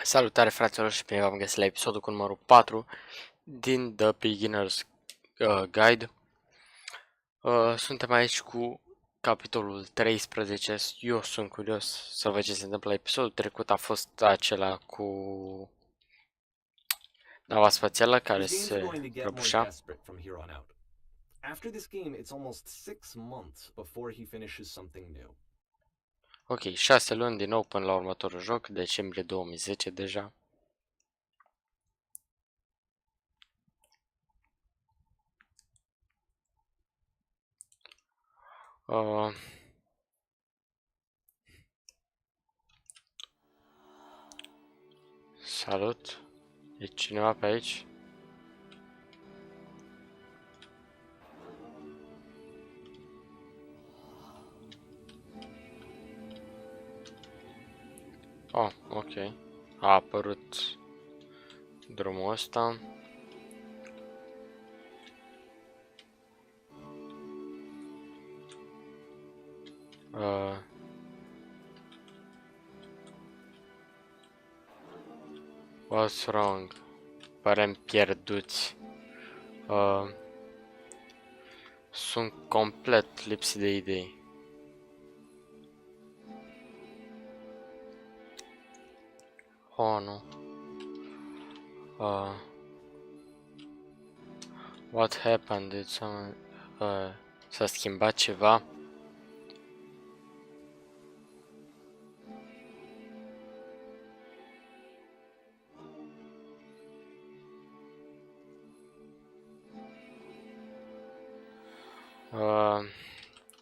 Salutare fraților și bine v-am găsit la episodul cu numărul 4 din The Beginner's Guide. Suntem aici cu capitolul 13. Eu sunt curios să văd ce se întâmplă. Episodul trecut a fost acela cu nava spațială care se prăbușea. After this game, it's almost 6 months before he finishes something new. Ok, 6 luni din nou până la următorul joc, decembrie 2010 deja. Salut! E cineva pe aici? Oh, ok. A apărut drumul ăsta. What's wrong? Părem pierduți. Sunt complet lipsit de idei. Oh, nu. What happened? Did someone... s-a schimbat ceva?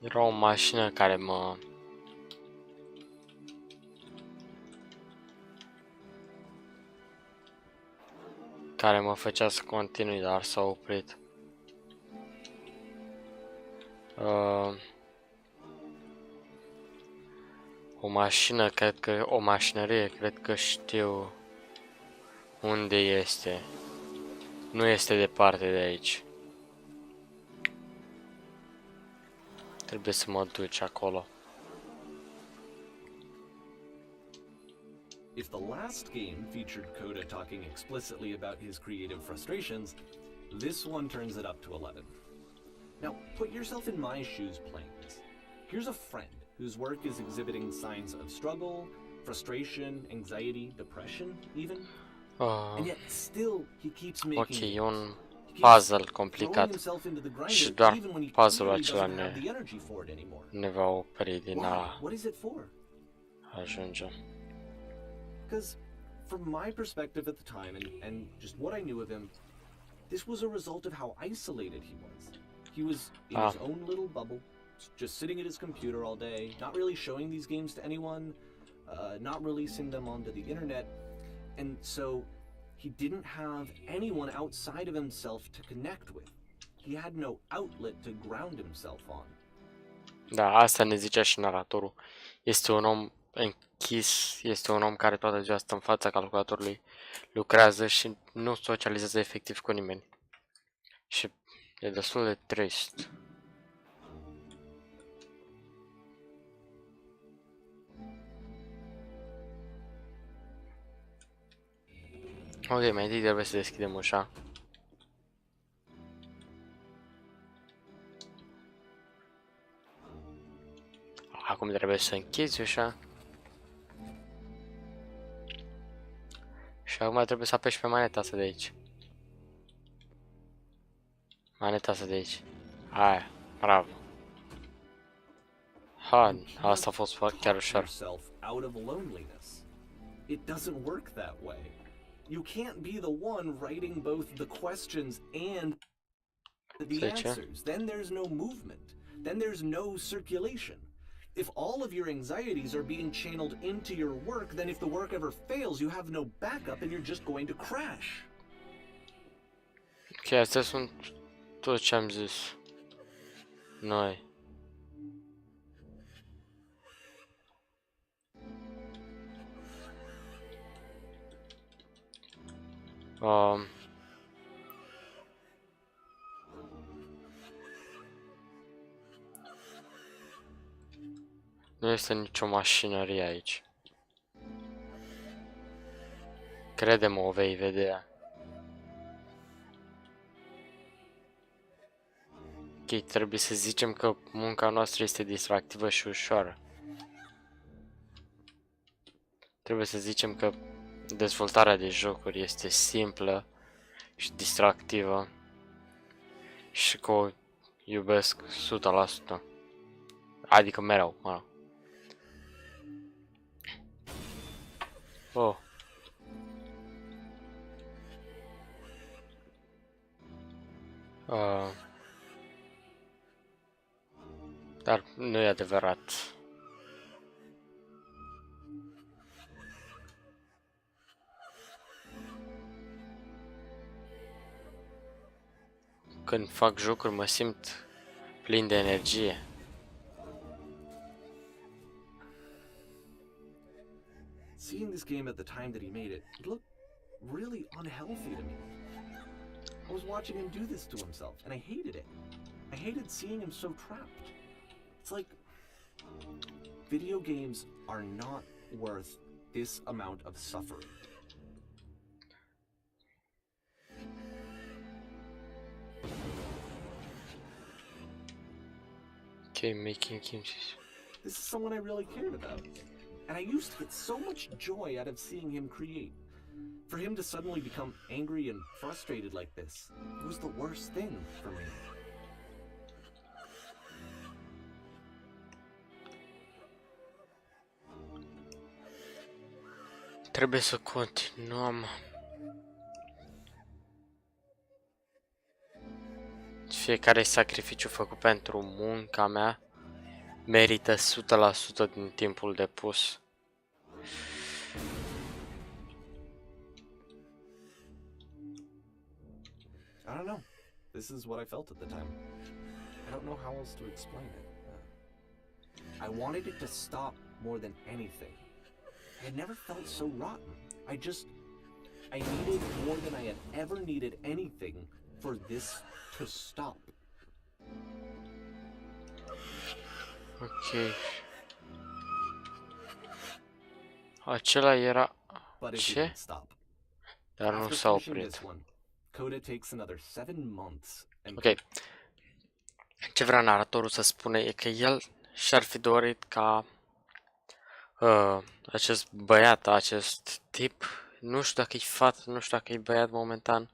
Era o mașină care mă făcea să continui, dar s-a oprit. O mașină, cred că o mașinărie, cred că știu unde este. Nu este departe de aici. Trebuie să mă duci acolo. If the last game featured Coda talking explicitly about his creative frustrations, this one turns it up to 11. Now, put yourself in my shoes playing this. Here's a friend whose work is exhibiting signs of struggle, frustration, anxiety, depression, even. And yet still he keeps making Ok, e un puzzle complicat și doar puzzle-ul acela ne va opri din a ajunge. Because from my perspective at the time and just what I knew of him, this was a result of how isolated he was. He was in his own little bubble, just sitting at his computer all day, not really showing these games to anyone, not releasing them onto the internet, and so he didn't have anyone outside of himself to connect with. He had no outlet to ground himself on. Da, asta ne zicea și naratorul. Este un om închis, este un om care toată ziua stă în fața calculatorului, lucrează și nu socializează efectiv cu nimeni. Și e destul de trist. Ok, mai întâi trebuie să deschidem ușa. Acum trebuie să închizi ușa. Și acum trebuie să apeși pe maneta asta de aici. Maneta asta de aici. Aia, bravo. Ha, asta a fost chiar ușor. It doesn't work that way. You can't be the one writing both the questions and the answers. Then there's no movement. Then there's no circulation. If all of your anxieties are being channeled into your work, then if the work ever fails, you have no backup and you're just going to crash. Ok, astea sunt tot ce am zis. Noi. Nu este nicio mașinărie aici. Crede-mă, o vei vedea. Ok, trebuie să zicem că munca noastră este distractivă și ușoară. Trebuie să zicem că dezvoltarea de jocuri este simplă și distractivă și că o iubesc 100%. Adică mereu, mă rog. Oh. Dar nu e adevărat. Când fac jocuri mă simt plin de energie. Seeing this game at the time that he made it, it looked really unhealthy to me. I was watching him do this to himself, and I hated it. I hated seeing him so trapped. It's like video games are not worth this amount of suffering. Okay, making him... This is someone I really cared about. And I used to get so much joy out of seeing him create. For him to suddenly become angry and frustrated like this, it was the worst thing for me. Trebuie să continuăm. Fiecare sacrificiu făcut pentru munca mea merită 100% din timpul depus. I don't know. This is what I felt at the time. I don't know how else to explain it. I wanted it to stop more than anything. I had never felt so rotten. I needed more than I had ever needed anything for this to stop. Ok. Acela era... But it Ce? didn't stop. Dar nu After s-a finishing oprit. this one, Coda takes another 7 months and Ok. Ce vrea naratorul să spune e că el și-ar fi dorit ca acest băiat, acest tip, nu știu dacă e fată, nu știu dacă e băiat momentan,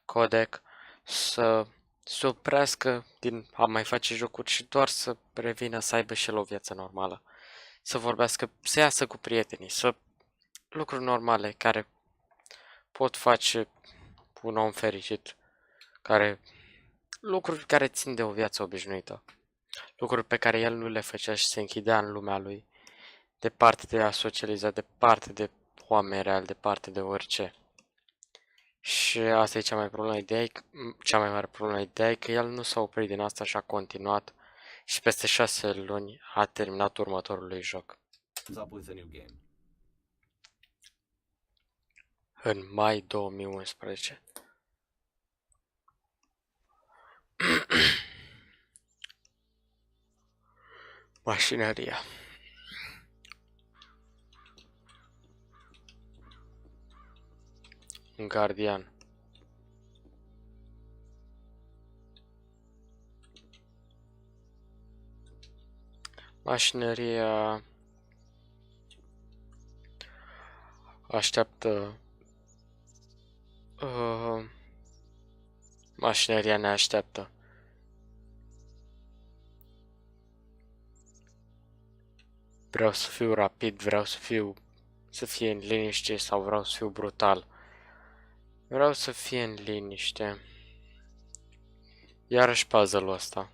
Codec, să se oprească din a mai face jocuri și doar să revină să aibă și el o viață normală. Să vorbească, să iasă cu prietenii, să lucruri normale care pot face un om fericit, lucruri care țin de o viață obișnuită, lucruri pe care el nu le făcea și se închidea în lumea lui, departe de a socializa, departe de oameni reali, departe de orice. Și asta e cea mai mare problemă. Ideea e că el nu s-a oprit din asta și a continuat și peste 6 luni a terminat următorul lui joc. up with a new game. În mai 2011. Mașinăria. Un gardian. Mașinăria așteaptă. Mașinăria ne așteaptă. Vreau să fiu rapid, vreau să fie în liniște sau vreau să fiu brutal. Vreau să fie în liniște. Iarăși puzzle-ul ăsta.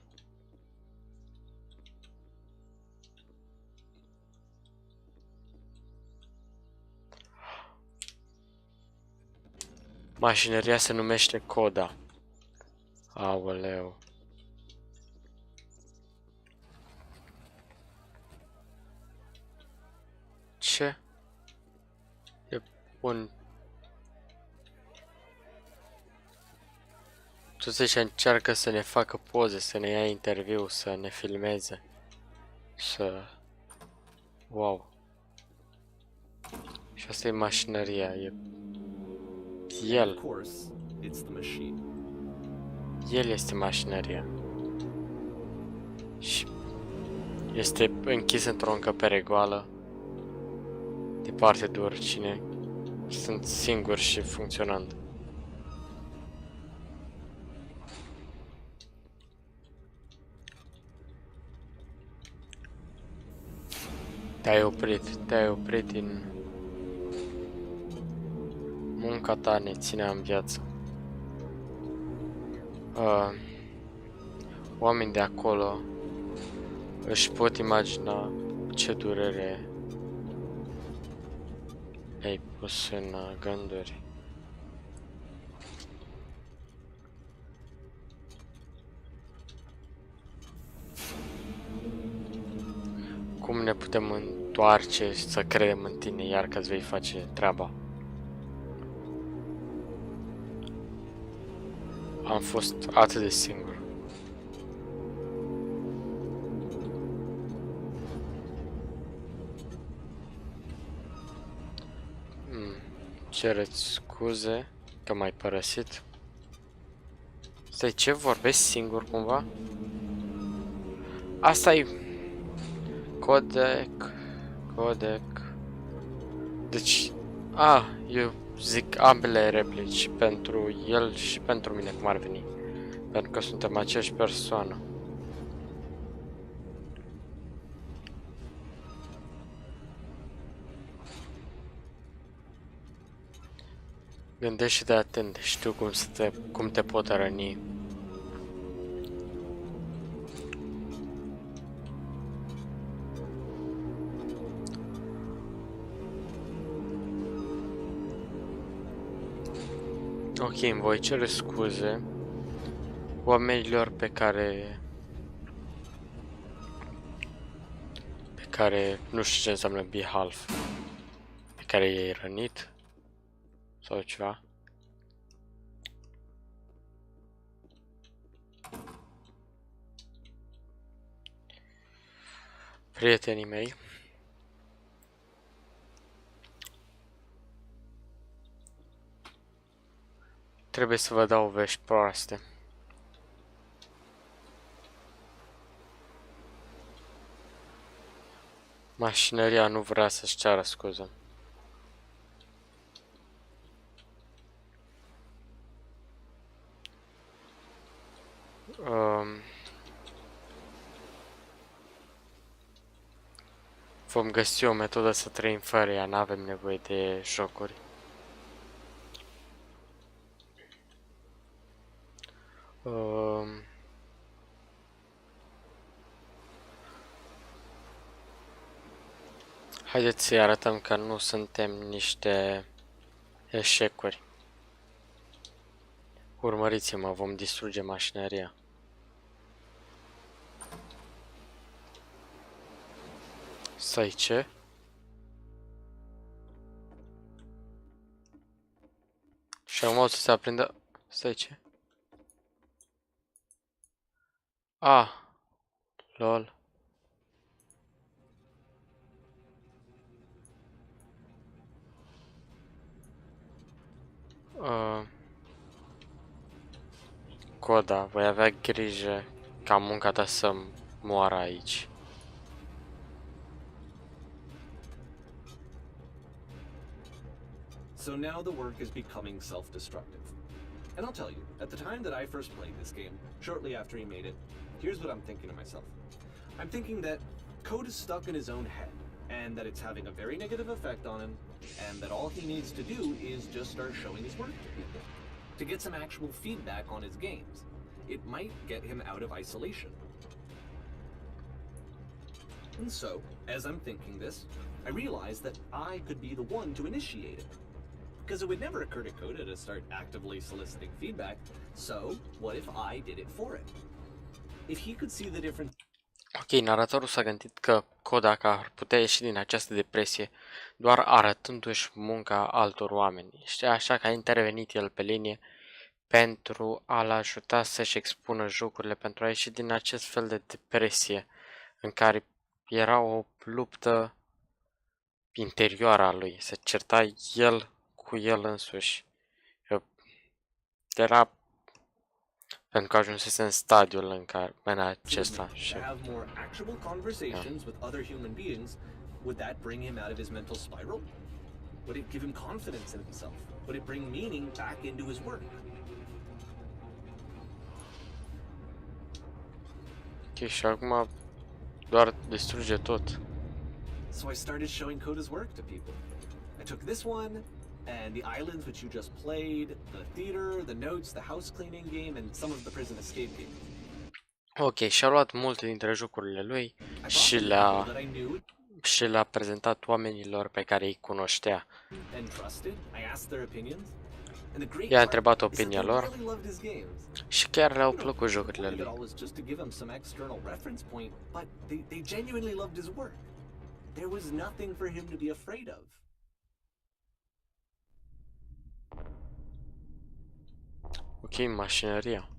Mașinăria se numește Coda. Aoleu. Ce? E un... Tu zici, încearcă să ne facă poze, să ne ia interviu, să ne filmeze. Wow. Și asta e mașinăria, e And El. of course, it's the machine. El este mașinăria. Și este închis într-o încăpere goală, departe de oricine. Sunt singur și funcționând. Te-ai oprit din munca ta ne ținea în viață. Oamenii de acolo își pot imagina ce durere ai pus în gânduri. Cum ne putem întoarce și să credem în tine iar că îți vei face treaba? Am fost atât de singur. Cereți scuze că m-ai părăsit. Stai, ce? Vorbesc singur cumva? Asta e codec. Deci, eu zic ambele replici și pentru el și pentru mine, cum ar veni. Pentru că suntem aceeași persoană. Gândește-te atent, știu cum te pot răni. Ok, îmi voi cere scuze oamenilor pe care nu știu ce înseamnă be half, pe care i-ai rănit sau ceva. Prietenii mei, trebuie să vă dau vești proaste. Mașinăria nu vrea să-și ceară scuze. Vom găsi o metodă să trăim fără ea, n-avem nevoie de jocuri. Haideți să-i arătăm că nu suntem niște eșecuri. Urmăriți-mă, vom distruge mașinăria. Stai, ce? Și acum o să se aprindă... Stai, ce? Lol. Coda, voi avea grijă ca munca ta să moară aici. So now the work is becoming self-destructive. And I'll tell you, at the time that I first played this game, shortly after he made it, here's what I'm thinking to myself. I'm thinking that code is stuck in his own head, and that it's having a very negative effect on him, and that all he needs to do is just start showing his work to people, to get some actual feedback on his games. It might get him out of isolation. And so, as I'm thinking this, I realize that I could be the one to initiate it. Because it would never occur to Coda to start actively soliciting feedback, so what if I did it for it? If he could see the difference... Ok, naratorul s-a gândit că Kodak ar putea ieși din această depresie doar arătându-și munca altor oameni. Și așa că a intervenit el pe linie pentru a-l ajuta să-și expună jocurile, pentru a ieși din acest fel de depresie în care era o luptă interioară a lui, se certa el cu el însuși. Era pentru că ajunsese în stadiul în To acesta admit, și... to have more actual conversations with other human beings, would that bring him out of his mental spiral? Would it give him confidence in himself? Would it bring meaning back into his work? Ok, și acum doar distruge tot. So I started showing Coda's work to people. I took this one, and the islands which you just played, the theater, the notes, the house cleaning game, and some of the prison escape games. Ok, și-a luat multe dintre jocurile lui I brought și them to people that I knew le-a prezentat oamenilor pe care îi cunoștea. and trusted. I asked their opinions. And the great I-a part întrebat is that opinia they lor really loved his games. și chiar le-au You know, plăcut the jocurile point of it lui. all was just to give him some external reference point, but they genuinely loved his work. There was nothing for him to be afraid of. Ok, mașinăria.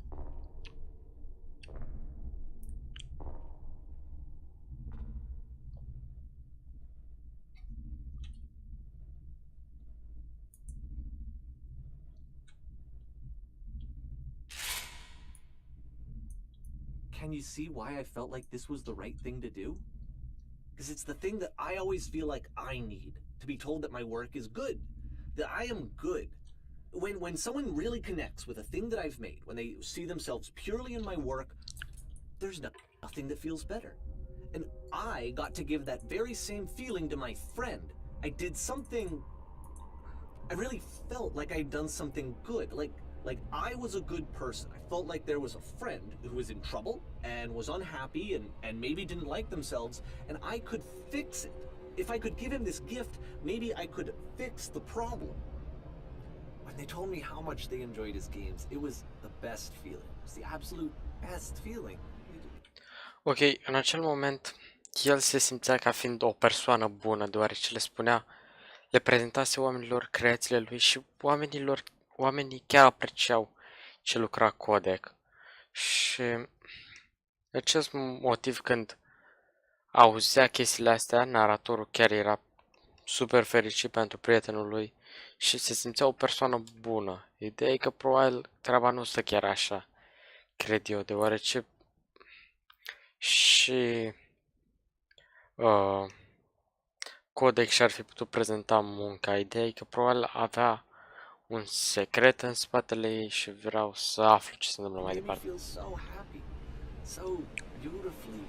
Can you see why I felt like this was the right thing to do? Because it's the thing that I always feel like I need, to be told that my work is good, that I am good. When someone really connects with a thing that I've made, when they see themselves purely in my work, there's nothing that feels better. And I got to give that very same feeling to my friend. I did something. I really felt like I'd done something good. Like I was a good person. I felt like there was a friend who was in trouble and was unhappy and maybe didn't like themselves, and I could fix it. If I could give him this gift, maybe I could fix the problem. When they told me how much they enjoyed his games, it was the best feeling. It was the absolute best feeling. Ok, în acel moment, el se simțea ca fiind o persoană bună, deoarece le prezentase oamenilor creațiile lui și oamenii chiar apreciau ce lucra Codec. Și de acest motiv, când auzea chestiile astea, naratorul chiar era super fericit pentru prietenul lui și se simțea o persoană bună. Ideea e că probabil treaba nu stă chiar așa, cred eu, deoarece și Codec și-ar fi putut prezenta munca. Ideea e că probabil avea un secret în spatele ei și vreau să aflu ce se întâmplă mai It made me departe. feel so happy. So beautifully,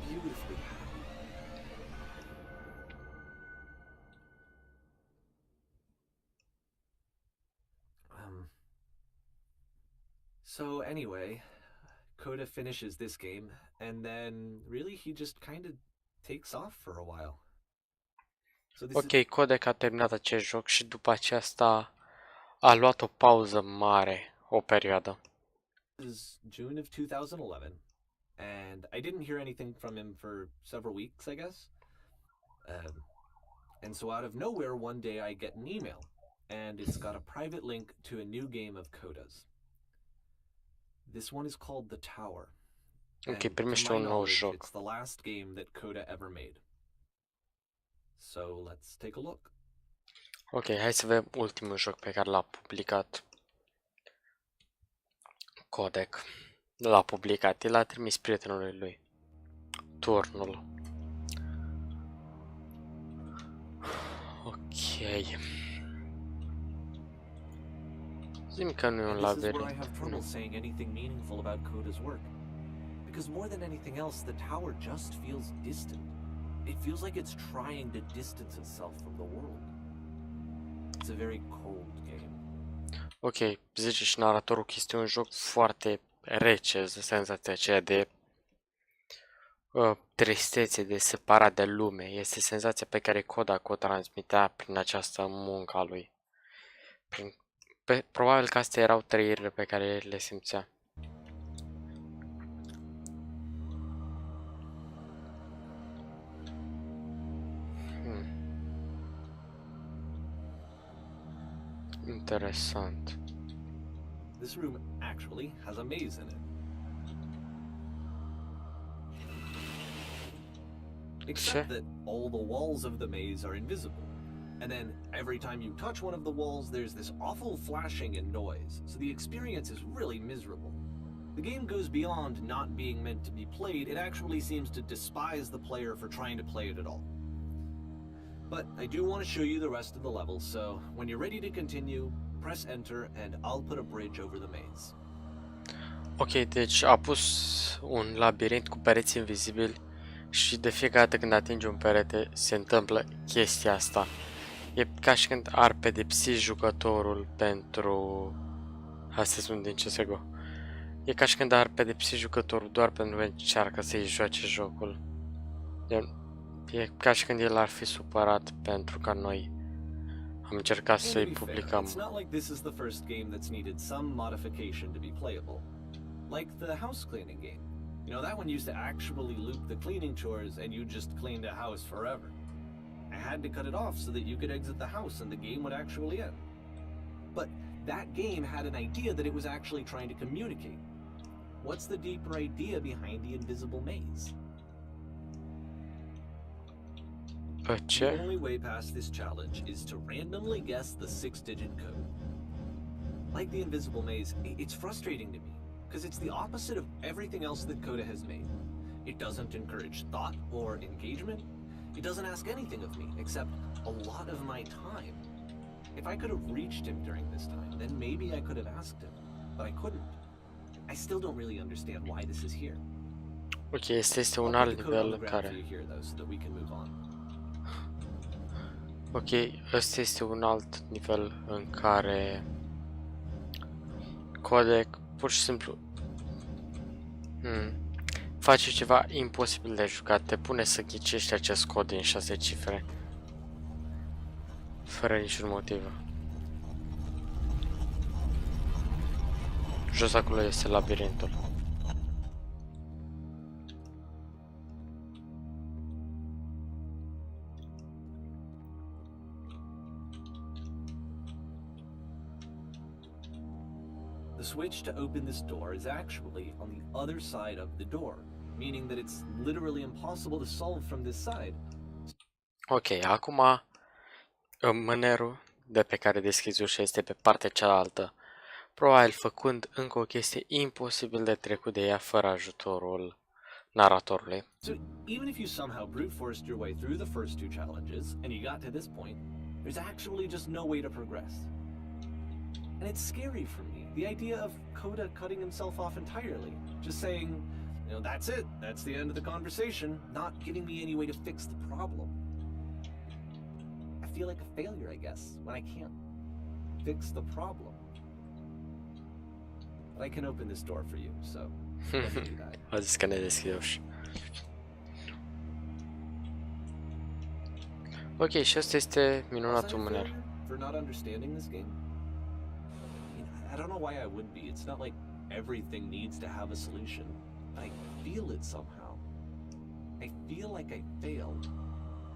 beautifully happy. So anyway, Coda finishes this game, and then really he just kind of takes off for a while. So this Ok, Codec a terminat acest joc și după aceasta a luat o pauză mare, o perioadă. is June of 2011, and I didn't hear anything from him for several weeks, I guess. And so out of nowhere, one day I get an email, and it's got a private link to a new game of Coda's. This one is called The Tower. Ok, And primește to my un nou knowledge, joc. it's the last game that Coda ever made. So let's take a look. Ok, hai să vedem ultimul joc pe care l-a publicat Codec. L-a publicat, el a trimis prietenului lui. Turnul. Ok. Zi-mi că nu e un And this is where I labirint. have trouble Nu. saying anything meaningful about Coda's work. Because more than anything else, the tower just feels distant. It feels like it's trying to distance itself from the world. It's a very cold game. Ok, zice și naratorul că este un joc foarte rece, senzația aceea de tristețe, de separat de lume. Este senzația pe care Kodak o transmitea prin această muncă a lui. Probabil că astea erau trăirile pe care le simțea. Interesant. This room actually has a maze in it. Except that all the walls of the maze are invisible. And then every time you touch one of the walls, there's this awful flashing and noise, so the experience is really miserable. The game goes beyond not being meant to be played, it actually seems to despise the player for trying to play it at all. But I do want to show you the rest of the levels, so when you're ready to continue, press enter and I'll put a bridge over the maze. Ok, deci a pus un labirint cu pereți invizibili și de fiecare dată când atingi un perete se întâmplă chestia asta. E ca și când ar pedepsi jucătorul pentru... Astea sunt din CSGO. E ca și când ar pedepsi jucătorul doar pentru că încearcă să-i joace jocul. E ca și când el ar fi supărat pentru că noi am încercat să-i publicăm. It's not like this is the first game that's needed some modification to be playable. Like the house cleaning game. You know, that one used to actually loop the cleaning chores and you just cleaned a house forever. I had to cut it off so that you could exit the house and the game would actually end. But that game had an idea that it was actually trying to communicate. What's the deeper idea behind the invisible maze? The only way past this challenge is to randomly guess the 6-digit code. Like the invisible maze, it's frustrating to me, because it's the opposite of everything else that Coda has made. It doesn't encourage thought or engagement. It doesn't ask anything of me, except a lot of my time. If I could have reached him during this time, then maybe I could have asked him, but I couldn't. I still don't really understand why this is here. Ok, este un alt nivel în care... Ok, ăsta este un alt nivel în care codec pur și simplu face ceva imposibil de jucat, te pune să ghicești acest cod din 6 cifre fără niciun motiv. Jos acolo este labirintul. The switch to open this door is actually on the other side of the door, meaning that it's literally impossible to solve from this side. Ok, acum mânerul de pe care deschizi ușa este pe partea cealaltă, probabil făcând încă o chestie imposibil de trecut de ea fără ajutorul naratorului. So even if you somehow brute forced your way through the first 2 challenges and you got to this point, there's actually just no way to progress. And it's scary for me, the idea of Coda cutting himself off entirely, just saying, you know, that's it, that's the end of the conversation, not giving me any way to fix the problem. I feel like a failure, I guess, when I can't fix the problem. But I can open this door for you, so let me do that. A zis că ne deschide ușa. Ok, și asta este minunatul mâner. For not understanding this game? I don't know why I would be. It's not like everything needs to have a solution. I feel it somehow. I feel like I failed,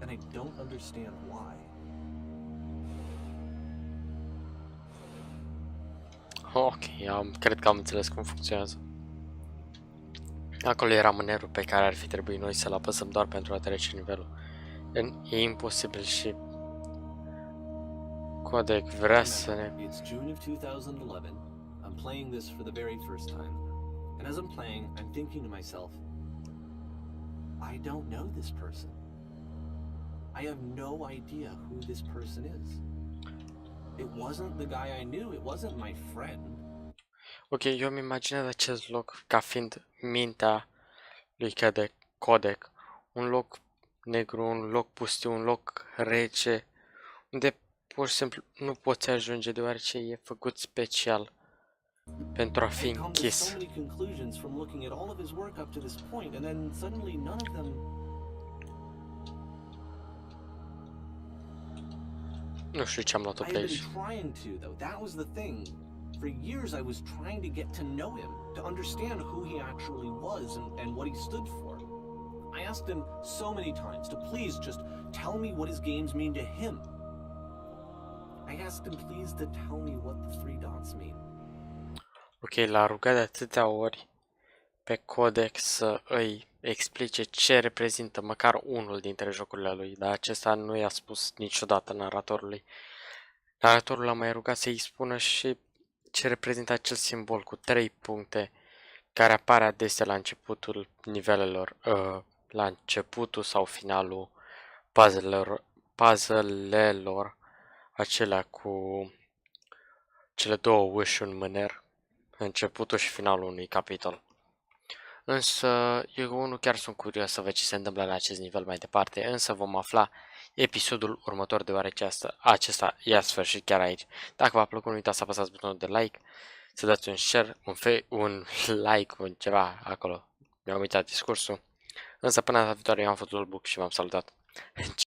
and I don't understand why. Ok, cred că am înțeles cum funcționează. Acolo era mânerul pe care ar fi trebuit noi să-l apăsăm doar pentru a trece nivelul. E imposibil și codec vrea să ne... It's June of 2011. I'm playing this for the very first time. And as I'm playing, I'm thinking to myself, I don't know this person. I have no idea who this person is. It wasn't the guy I knew, it wasn't my friend. Ok, eu îmi imaginez acest loc ca fiind mintea lui codec. Un loc negru, un loc pustiu, un loc rece, unde pur și simplu nu poți ajunge deoarece e făcut special pentru a fi închis. Nu știu ce am luat-o pe aici. For years I was trying to get to know him, to understand who he actually was and what he stood for. I asked him so many times to please just tell me what his games mean to him. I asked him please to tell me what the 3 dots mean. Ok, l-a rugat de atâtea ori pe codec să îi explice ce reprezintă măcar unul dintre jocurile lui, dar acesta nu i-a spus niciodată naratorului. Naratorul l-a mai rugat să-i spună și ce reprezintă acel simbol cu 3 puncte care apare adesea la începutul nivelelor, la începutul sau finalul puzzle-lelor acelea cu cele două uși în mâner, începutul și finalul unui capitol. Însă, eu unul chiar sunt curios să văd ce se întâmplă la acest nivel mai departe, însă vom afla episodul următor, deoarece acesta i-a sfârșit chiar aici. Dacă v-a plăcut, nu uitați să apăsați butonul de like, să dați un share, un like, un ceva acolo. Mi-am uitat discursul. Însă până data viitoare eu am fost Book și v-am salutat.